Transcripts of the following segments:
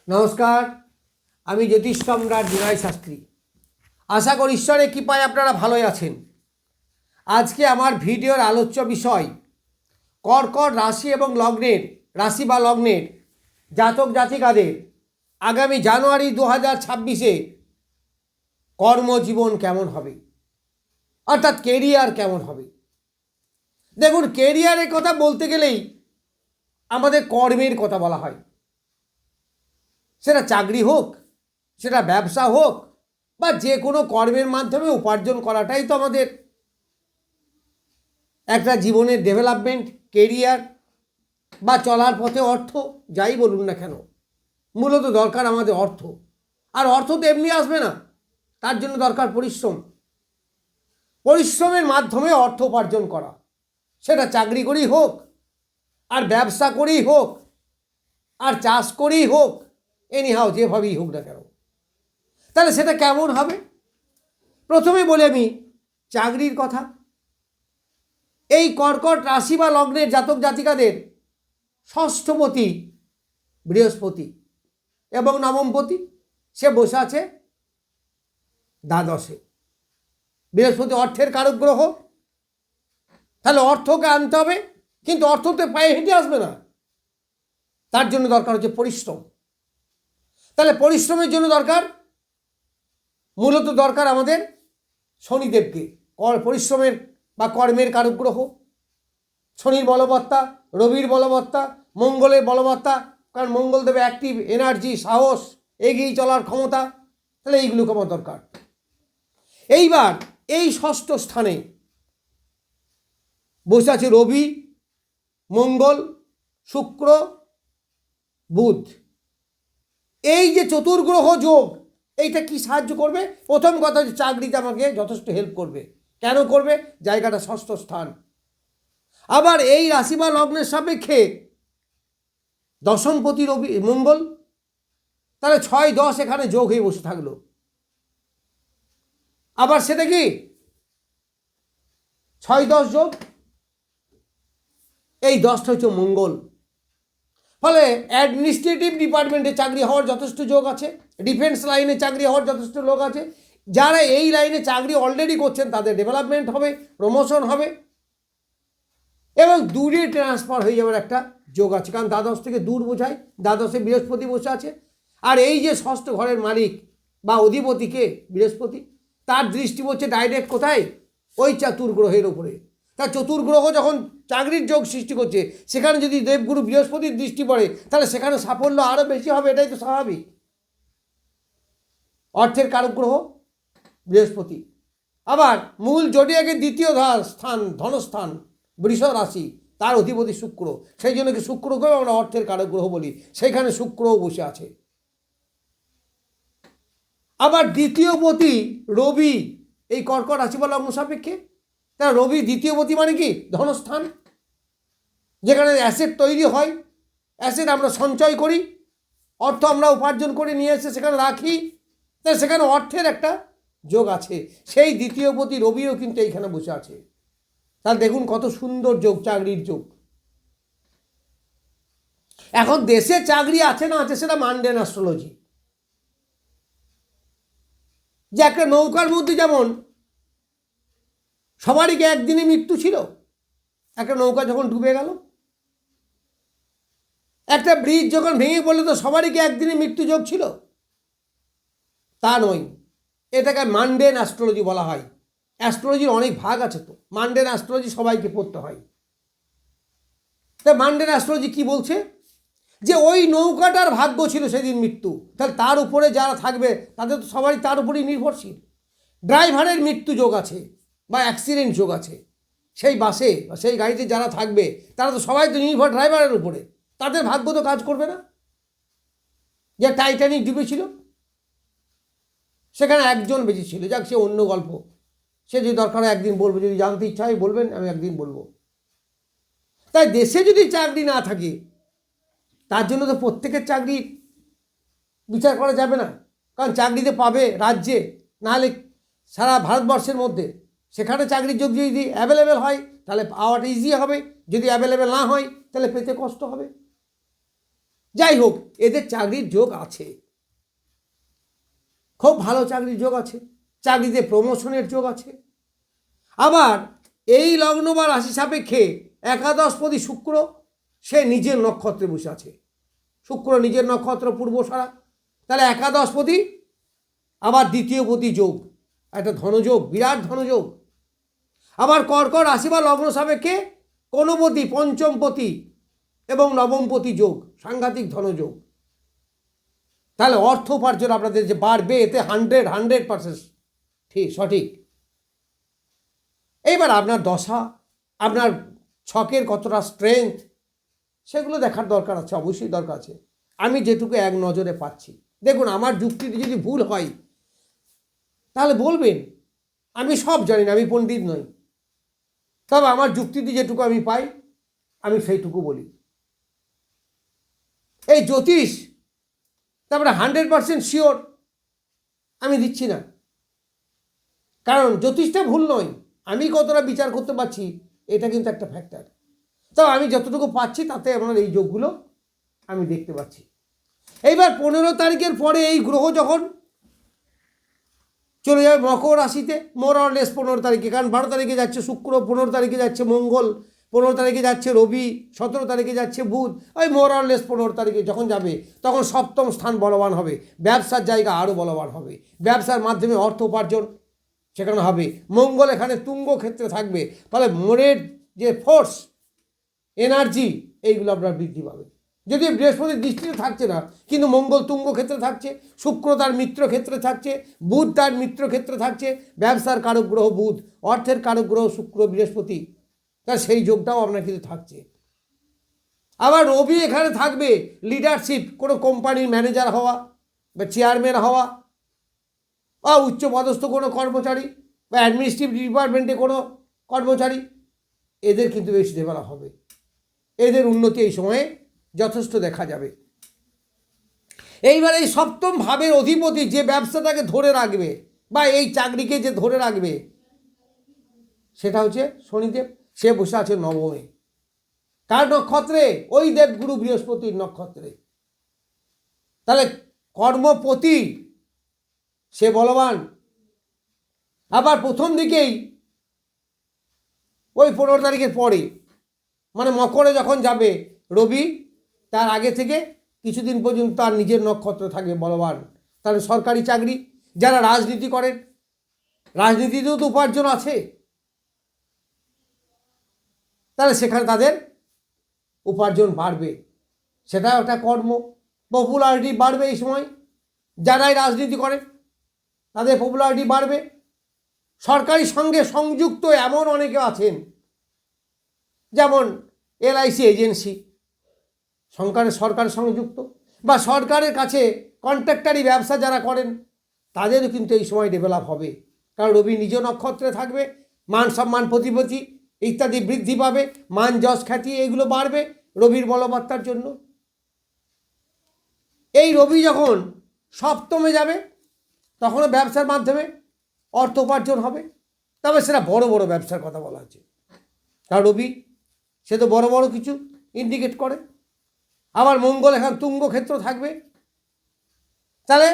নমস্কার, আমি জ্যোতিষ সম্রাট বিনয় শাস্ত্রী। আশা করি ঈশ্বরের কৃপায় আপনারা ভালোই আছেন। আজকে আমার ভিডিওর আলোচ্য বিষয় কর্কট রাশি এবং লগ্নের রাশি বা লগ্নের জাতক জাতিকাদের আগামী জানুয়ারি 2026-এ কর্মজীবন কেমন হবে, অর্থাৎ কেরিয়ার কেমন হবে। দেখুন, কেরিয়ারের কথা বলতে গেলেই আমাদের কর্মের কথা বলা হয়। সেটা চাকরি হোক, সেটা ব্যবসা হোক, বা যে কোনো কর্মের মাধ্যমে উপার্জন করাটাই তো আমাদের একটা জীবনের ডেভেলপমেন্ট, কেরিয়ার বা চলার পথে অর্থ, যাই বলুন না কেন, মূলত দরকার আমাদের অর্থ। আর অর্থ তো এমনি আসবে না, তার জন্য দরকার পরিশ্রম। পরিশ্রমের মাধ্যমে অর্থ উপার্জন করা, সেটা চাকরি করেই হোক, আর ব্যবসা করেই হোক, আর চাষ করেই হোক, এনিহাও যেভাবেই হোক না কেন। তাহলে সেটা কেমন হবে? প্রথমে বলি আমি চাকরির কথা। এই কর্কট রাশি বা লগ্নের জাতক জাতিকাদের ষষ্ঠপতি বৃহস্পতি এবং নবমপতি সে বসে আছে দ্বাদশে। বৃহস্পতি অর্থের কারক গ্রহ, তাহলে অর্থকে আনতে হবে, কিন্তু অর্থ তো পায়ে হেঁটে আসবে না, তার জন্য দরকার হচ্ছে পরিশ্রম। তাহলে পরিশ্রমের জন্য দরকার, মূলত দরকার আমাদের শনিদেবকে। পরিশ্রমের বা কর্মের কারক গ্রহ শনির বলবত্তা, রবির বলবত্তা, মঙ্গলের বলবত্তা, কারণ মঙ্গল দেবে অ্যাক্টিভ এনার্জি, সাহস, এগিয়ে চলার ক্ষমতা। তাহলে এইগুলোকে আমার দরকার। এইবার এই ষষ্ঠ স্থানে বসে আছে রবি, মঙ্গল, শুক্র, বুধ। এই যে চতুর্গ্রহ যোগ, এইটা কি সাহায্য করবে? প্রথম কথা হচ্ছে চাকরিতে আমাকে যথেষ্ট হেল্প করবে। কেন করবে? জায়গাটা ষষ্ঠ স্থান। আবার এই রাশি বা লগ্নের সাপেক্ষে দশমপতি রবি মঙ্গল, তাহলে 6-10 এখানে যোগ হয়ে বসে থাকলো। আবার সেটা কি 6-10 যোগ, এই 10টা হচ্ছে মঙ্গল। ফলে অ্যাডমিনিস্ট্রেটিভ ডিপার্টমেন্টে চাকরি হওয়ার যথেষ্ট যোগ আছে, ডিফেন্স লাইনে চাকরি হওয়ার যথেষ্ট লোক আছে। যারা এই লাইনে চাকরি অলরেডি করছেন তাদের ডেভেলপমেন্ট হবে, প্রমোশন হবে, এবং দূরে ট্রান্সফার হয়ে যাওয়ার একটা যোগ আছে, কারণ দ্বাদশ থেকে দূর বোঝায়। দ্বাদশে বৃহস্পতি বসে আছে, আর এই যে ষষ্ঠ ঘরের মালিক বা অধিপতিকে বৃহস্পতি, তার দৃষ্টি পড়ছে ডাইরেক্ট কোথায়? ওই চতুর্গ্রহের উপরে। তা চতুর্গ্রহ যখন চাকরির যোগ সৃষ্টি করছে, সেখানে যদি দেবগুরু বৃহস্পতির দৃষ্টি পড়ে, তাহলে সেখানে সাফল্য আরও বেশি হবে, এটাই তো স্বাভাবিক। অর্থের কারক গ্রহ বৃহস্পতি। আবার মূল জোডিয়াকের দ্বিতীয় স্থান ধনস্থান বৃষ রাশি, তার অধিপতি শুক্র। সেই জন্য কি শুক্রকেও আমরা অর্থের কারক গ্রহ বলি, সেখানে শুক্রও বসে আছে। আবার দ্বিতীয়পতি রবি এই কর্কট রাশি বা লগ্ন সাপেক্ষে, তা রবি দ্বিতীয়পতি মানে কি ধনস্থান, যেখানে অ্যাসেট তৈরি হয়, অ্যাসেট আমরা সঞ্চয় করি, অর্থ আমরা উপার্জন করে নিয়ে এসে সেখানে রাখি, তাই সেখানে অর্থের একটা যোগ আছে। সেই দ্বিতীয়পতি রবিও কিন্তু এইখানে বসে আছে। তাহলে দেখুন কত সুন্দর যোগ, চাকরির যোগ। এখন দেশে চাকরি আছে না আছে সেটা মানডেন অ্যাস্ট্রোলজি। যে একটা নৌকার মধ্যে যেমন সবারই একদিনে মৃত্যু ছিল, একটা নৌকা যখন ডুবে গেল, একটা ব্রিজ যখন ভেঙে পড়লো, তো সবারই কি একদিনে মৃত্যু যোগ ছিল? তা নয়, এটাকে মানডেন অ্যাস্ট্রোলজি বলা হয়। অ্যাস্ট্রোলজির অনেক ভাগ আছে, তো মানডেন অ্যাস্ট্রোলজি সবাইকে পড়তে হয়। তা মানডেন অ্যাস্ট্রোলজি কি বলছে? যে ওই নৌকাটার ভাগ্য ছিল সেদিন মৃত্যু, তাহলে তার উপরে যারা থাকবে তাদের তো সবারই তার উপরেই নির্ভরশীল। ড্রাইভারের মৃত্যু যোগ আছে বা অ্যাক্সিডেন্ট যোগ আছে, সেই বাসে বা সেই গাড়িতে যারা থাকবে তারা তো সবাই তো নির্ভর ড্রাইভারের উপরে, তাদের ভাগ্য তো কাজ করবে না। যে টাইটানিক ডুবেছিল, সেখানে একজন বেঁচে ছিল, যাক সে অন্য গল্প, সে যদি দরকার হয় একদিন বলবো, যদি জানতে ইচ্ছা হয় বলবেন, আমি একদিন বলবো। তাই দেশে যদি চাকরি না থাকে, তার জন্য তো প্রত্যেকের চাকরি বিচার করা যাবে না, কারণ চাকরিতে পাবে রাজ্যে, নাহলে সারা ভারতবর্ষের মধ্যে সেখানে চাকরির যোগ যদি অ্যাভেলেবেল হয় তাহলে পাওয়াটা ইজি হবে, যদি অ্যাভেলেবেল না হয় তাহলে পেতে কষ্ট হবে। যাই হোক, এদের চাকরির যোগ আছে, খুব ভালো চাকরির যোগ আছে, চাকরিতে প্রমোশনের যোগ আছে। আবার এই লগ্ন বা রাশি সাপেক্ষে একাদশপতি শুক্র, সে নিজের নক্ষত্রে বসে আছে। শুক্র নিজের নক্ষত্র পূর্বসারা, তাহলে একাদশপতি আবার দ্বিতীয়পতি যোগ, একটা ধনযোগ, বিরাট ধনযোগ। আবার কর্কট রাশি বা লগ্ন সাপেক্ষে কোনপতি, পঞ্চমপতি এবং নবমপতি যোগ, সাংঘাতিক ধনযোগ। তাহলে অর্থ উপার্জন আপনাদের যে বাড়বে, এতে 100% ঠিক সঠিক। এইবার আপনার দশা, আপনার ছকের কতটা স্ট্রেংথ, সেগুলো দেখার দরকার আছে, অবশ্যই দরকার আছে। আমি যেটুকু এক নজরে পাচ্ছি, দেখুন আমার যুক্তিতে যদি ভুল হয় তাহলে বলবেন, আমি সব জানি না, আমি পণ্ডিত নই, তবে আমার যুক্তিতে যেটুকু আমি পাই আমি সেইটুকু বলি। এই জ্যোতিষ তারপরে 100% শিওর আমি দিচ্ছি না, কারণ জ্যোতিষটা ভুল নয়, আমি কতটা বিচার করতে পারছি এটা কিন্তু একটা ফ্যাক্টর। তো আমি যতটুকু পাচ্ছি তাতে আমার এই যোগগুলো আমি দেখতে পাচ্ছি। এইবার 15 তারিখের পরে এই গ্রহ যখন চলে যাবে মকর রাশিতে, মোর অর লেস 15 তারিখে, কারণ 12 তারিখে যাচ্ছে শুক্র, 15 তারিখে যাচ্ছে মঙ্গল, 15 তারিখে যাচ্ছে রবি, 17 তারিখে যাচ্ছে বুধ, ওই মোর অর লেস 15 তারিখে যখন যাবে তখন সপ্তম স্থান বলবান হবে, ব্যবসার জায়গা আরও বলবান হবে, ব্যবসার মাধ্যমে অর্থ উপার্জন সেখানে হবে। মঙ্গল এখানে তুঙ্গ ক্ষেত্রে থাকবে, ফলে মনের যে ফোর্স, এনার্জি, এইগুলো আপনার বৃদ্ধি পাবে। যদি বৃহস্পতির দৃষ্টিতে থাকছে না, কিন্তু মঙ্গল তুঙ্গ ক্ষেত্রে থাকছে, শুক্র তার মিত্র ক্ষেত্রে থাকছে, বুধ তার মিত্র ক্ষেত্রে থাকছে, ব্যবসার কারক গ্রহ বুধ, অর্থের কারক গ্রহ শুক্র বৃহস্পতি, তার সেই যোগটাও আপনার কিন্তু থাকছে। আবার রবি এখানে থাকবে, লিডারশিপ, কোনো কোম্পানির ম্যানেজার হওয়া বা চেয়ারম্যান হওয়া বা উচ্চপদস্থ কোনো কর্মচারী বা অ্যাডমিনিস্ট্রেটিভ ডিপার্টমেন্টে কোনো কর্মচারী, এদের কিন্তু বেশি ডেভেলপ হবে, এদের উন্নতি এই সময়ে যথেষ্ট দেখা যাবে। এইবার এই সপ্তম ভাবের অধিপতি যে ব্যবসাটাকে ধরে রাখবে বা এই চাকরিকে যে ধরে রাখবে, সেটা হচ্ছে শনিদেব। সে বসে আছে নবমে, কার নক্ষত্রে? ওই দেবগুরু বৃহস্পতির নক্ষত্রে। তাহলে কর্মপতি সে বলবান। আবার প্রথম দিকেই ওই 15 তারিখের পরে, মানে মকরে যখন যাবে রবি, তার আগে থেকে কিছুদিন পর্যন্ত তার নিজের নক্ষত্র থাকবে বলবান। তাহলে সরকারি চাকরি, যারা রাজনীতি করেন, রাজনীতিতেও তো উপার্জন আছে, তাহলে সেখানে তাদের উপার্জন বাড়বে, সেটা একটা কর্ম। পপুলারিটি বাড়বে এই সময়, যারাই রাজনীতি করেন তাদের পপুলারিটি বাড়বে। সরকারি সঙ্গে সংযুক্ত এমন অনেকে আছেন, যেমন LIC এজেন্সি সরকারের সঙ্গে যুক্ত, বা সরকারের কাছে কন্ট্রাক্টারি ব্যবসা যারা করেন, তাদেরও কিন্তু এই সময় ডেভেলপ হবে, কারণ রবি নিজ নক্ষত্রে থাকবে। মান সম্মান প্রতিপত্তি ইত্যাদি বৃদ্ধি পাবে, মান যশ খ্যাতি এইগুলো বাড়বে রবির বলবত্তার জন্য। এই রবি যখন সপ্তমে যাবে, তখনও ব্যবসার মাধ্যমে অর্থ উপার্জন হবে, তবে সেটা বড় বড় ব্যবসার কথা বলা হচ্ছে, কারণ রবি সে তো বড় বড় কিছু ইন্ডিকেট করে। আবার মঙ্গল এখানে তুঙ্গ ক্ষেত্র থাকবে, তাহলে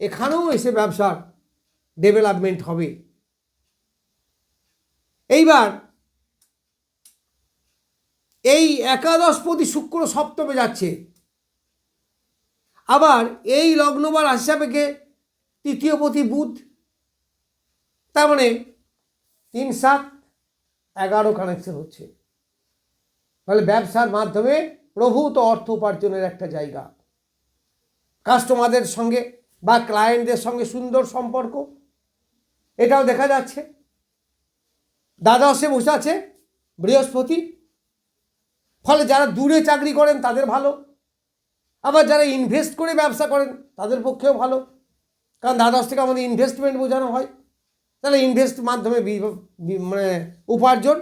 এখানেও এসে ব্যবসার ডেভেলপমেন্ট হবে। এইবার এই একাদশপতি শুক্র সপ্তমে যাচ্ছে, আবার এই লগ্ন বা রাশি সাপেক্ষে তৃতীয়পতি বুধ, তার মানে 3, 7, 11 কানেকশন হচ্ছে। তাহলে ব্যবসার মাধ্যমে প্রভূত অর্থ উপার্জনের একটা জায়গা, কাস্টমারদের সঙ্গে বা ক্লায়েন্টদের সঙ্গে সুন্দর সম্পর্ক, এটাও দেখা যাচ্ছে। দ্বাদশে বসে আছে বৃহস্পতি, ফলে যারা দূরে চাকরি করেন তাদের ভালো, আবার যারা ইনভেস্ট করে ব্যবসা করেন তাদের পক্ষেও ভালো, কারণ দ্বাদশ থেকে আমাদের ইনভেস্টমেন্ট বোঝানো হয়। তাহলে ইনভেস্ট মাধ্যমে মানে উপার্জন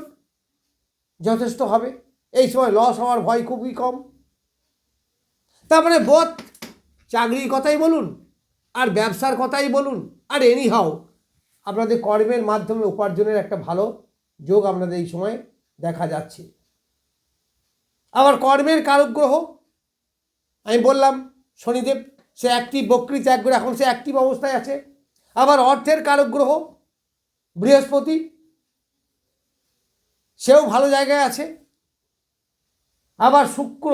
যথেষ্ট হবে, এই সময় লস হওয়ার ভয় খুবই কম। তারপরে বোধ চাকরির কথাই বলুন আর ব্যবসার কথাই বলুন, আর এনিহাও আপনাদের কর্মের মাধ্যমে উপার্জনের একটা ভালো যোগ আপনাদের এই সময় দেখা যাচ্ছে। আবার কর্মের কারক গ্রহ আমি বললাম শনিদেব সে অ্যাক্টিভ, বক্রি ত্যাগ করে এখন সে অ্যাক্টিভ অবস্থায় আছে। আবার অর্থের কারক গ্রহ বৃহস্পতি, সেও ভালো জায়গায় আছে। আবার শুক্র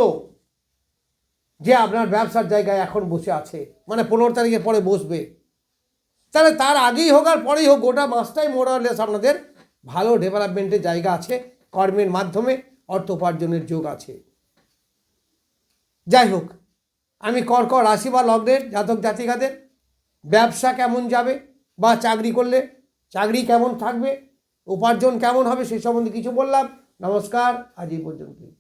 যে আপনার ব্যবসার জায়গায় এখন বসে আছে, মানে 15 তারিখের পরে বসবে, তাহলে তার আগেই হোক আর পরেই হোক গোটা মাসটাই মোরালেস আপনাদের ভালো ডেভেলপমেন্টের জায়গা আছে, কর্মের মাধ্যমে অর্থ উপার্জনের যোগ আছে। যাই হোক, আমি কর্কট রাশি বা লগ্নের জাতক জাতিকাদের ব্যবসা কেমন যাবে বা চাকরি করলে চাকরি কেমন থাকবে, উপার্জন কেমন হবে সে সম্বন্ধে কিছু বললাম। নমস্কার, আজ এই পর্যন্তই।